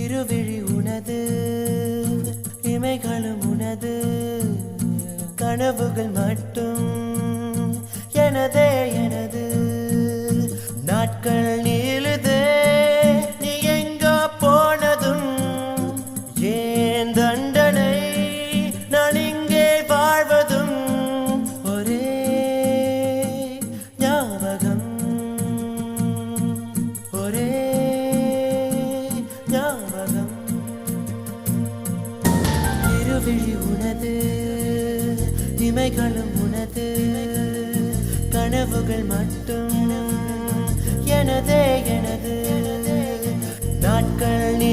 இருவிழி உனது இமைகளும் உனது கனவுகள் மட்டும் எனதே எனது நாட்கள் நீளுதே நீ எங்கோ போனதும் ஏன் தண்டனை நான் இங்கே வாழ்வதும் ஒரே ஞாபகம் ஒரே ஞாபகம் இருவிழி உனது இமைகளும் உனது கனவுகள் மட்டும் எனதே எனது நாட்கள் நீ